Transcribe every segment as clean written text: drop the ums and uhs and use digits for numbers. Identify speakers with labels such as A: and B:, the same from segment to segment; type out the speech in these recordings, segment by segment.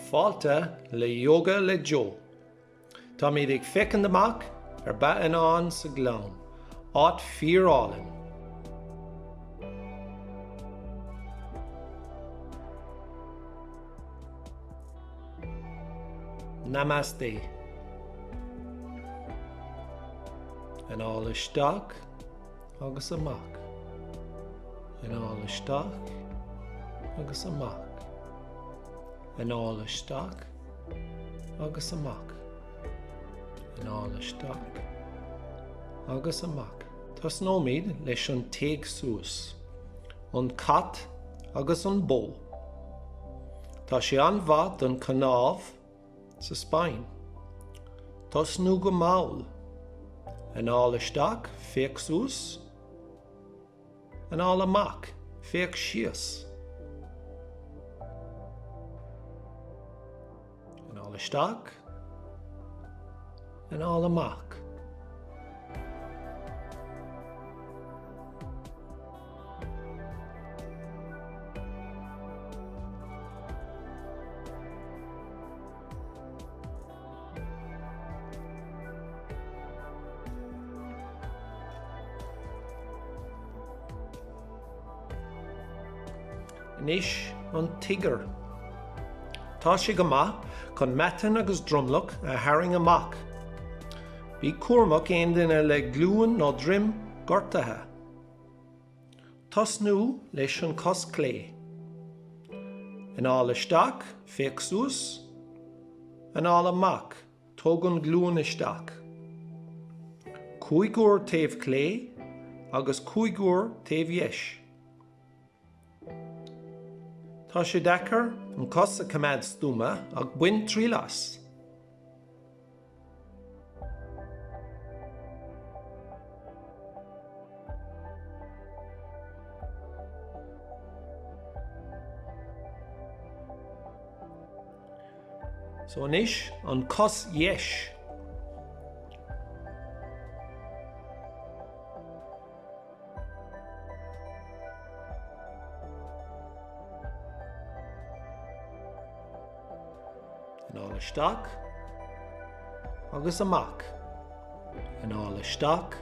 A: Fáilte le Ióga le Joe. Tá míad ag feiceann amach Bhá Fhíonáin sa gclán, áit fíorálainn. Namaste. An ála isteach agus amach. An ála isteach agus amach. An ála isteach agus amach. An ála isteach agus amach. Tás nóiméad leis an téag suas, an cat agus an bó. Tá sé anmhaith don cnámh sa Spáinn. Tás nó go maol. An ála isteach féach suas, an ála amach féach síos. An ála isteach, an ála amach. Níos an tigr. Tá sé go maith chun meatain agus drumlach a tharraing amach. Bhí cuairmach aon duine le glúin nó drim gortathe. Tás nó leis an cos clé. An ála isteach féach suas, an ála amach tóg an glúin isteach. Cúigiúr taobh clé agus cúigiúr taobh dheis. Tá sé dechar an cos a cumad stúma ag buin trílas. So anis an cos dheis. An ála isteach agus amach. An ála isteach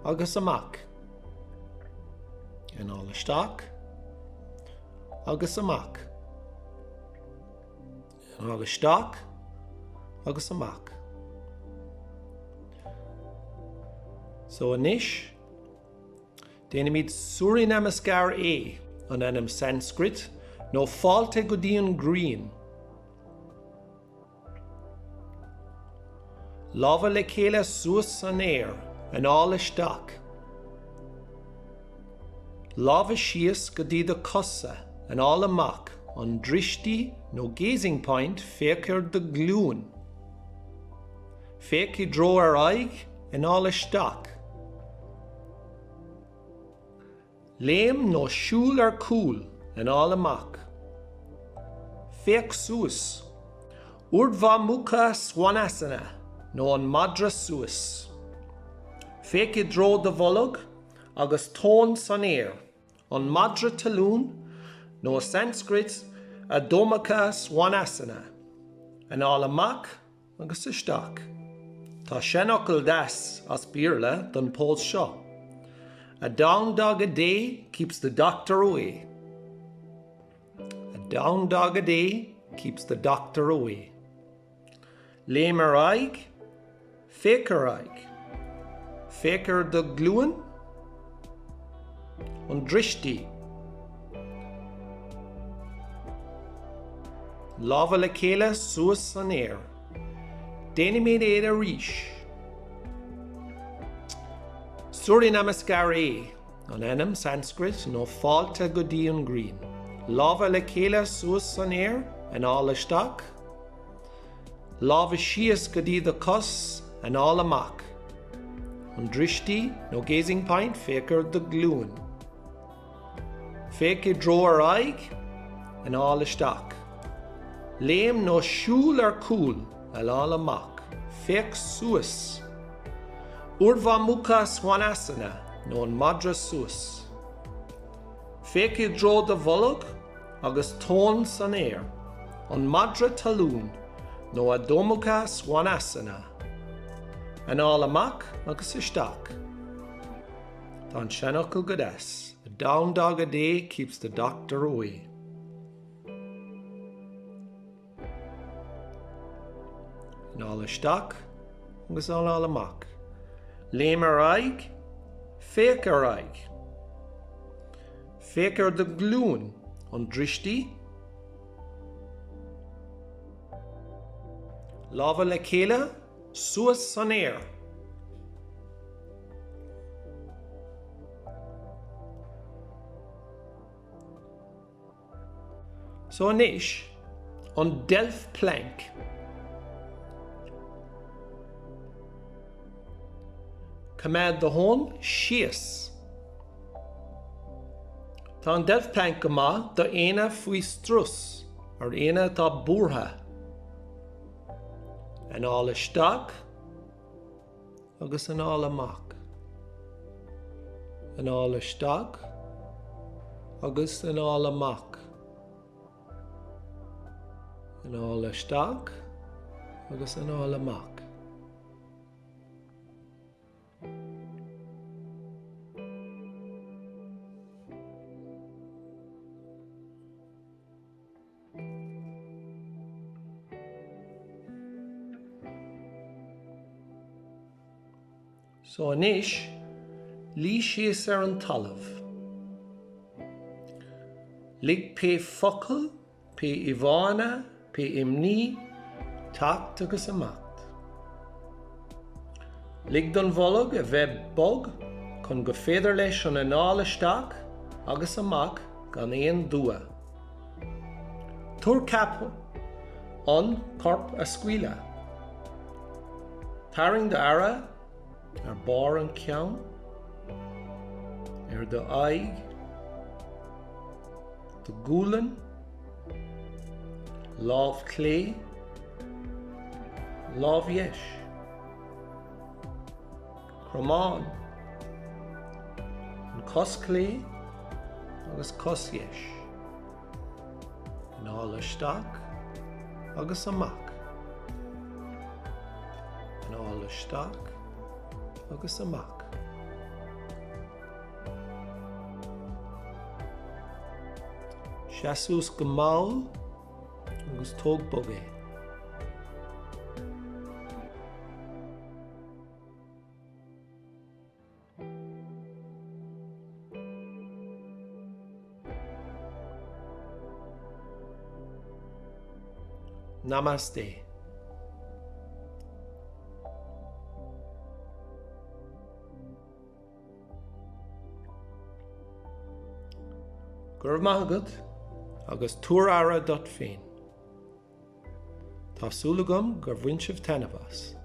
A: agus amach. An ála isteach agus amach. An ála isteach agus amach. So anis, déanam iad súraí namaskar an enam Sanskrit nó fáilte go dtí an Grian. Lámha le chéile suas an air, an ála isteach. Lámha síos go dtí do cosa, an ála amach, an dristí nó gazing point féachar do glúin. Féach I dro ar aghaidh, an ála isteach. Léim nó siúl ar cúl, an ála amach. Féach suas. Uíbh mukha swanasana, nó an madra suas. Féach I dro do bholog agus tón san air, an madra talún nó Sanskrit Adhomukha Swanasana, an ála amach agus isteach. Tá seanachil das as bíorla don pós seo. A down dog a day keeps the doctor away. A down dog a day keeps the doctor away. Léim ar aghaidh, féach ar aghaidh. Féach ar do glúin, an dristí. Lámha le chéile suas an air. Déanam iad éad a ríis. Súraí namaskar an enam Sanskrit nó fáilte go dtí an Grian. Lámha le chéile suas an air, an ála isteach. Lámha síos go dtí do cos, an ála amach. An dristí nó gazing point féachar do glúin. Féach I dro ar aghaidh, an ála isteach. Léim nó siúl ar cúl, an ála amach. Féach suas. Uíbh mukha swanasana, nó an madra suas. Féach I dro do bholog agus tón san air, an madra talún nó a dómhacha swanasana. Anall amach agus isteach. Tá an seanachil go des. A down dog a day keeps the doctor away. Anall isteach agus anall amach. Léim ar aig, féic ar aig. Féic ar de glún an dristí. Láva le chéile, suas san air. So anis, an delf plank. Command the hon sias. Tá an delf plank go maith do éine faoi strus, ar éine tá búrtha. Anall isteach agus anall amach. Anall isteach agus anall amach. Anall isteach agus anall amach. So anis, lí sias ar an talamh. Lig pe focail, pe ivána, pe imní, tacht agus amacht. Lig don bholog a bheith bog, chun go féidir leis an anall isteach agus amach gan éon dua. Túr cap an corp a scuile. Taring de ara, ar bar an ceann, ar do aig, do gúlan, lámh clé, lámh dheis, chromáin, an cos clé agus cos dheis, anall isteach agus amach, anall isteach agus amach. Seasús go máil agus tóg bogé. Namaste. Gurb maith agat agus túr ara dot féin. Tá súlagam gur bhain sibh tanamh as.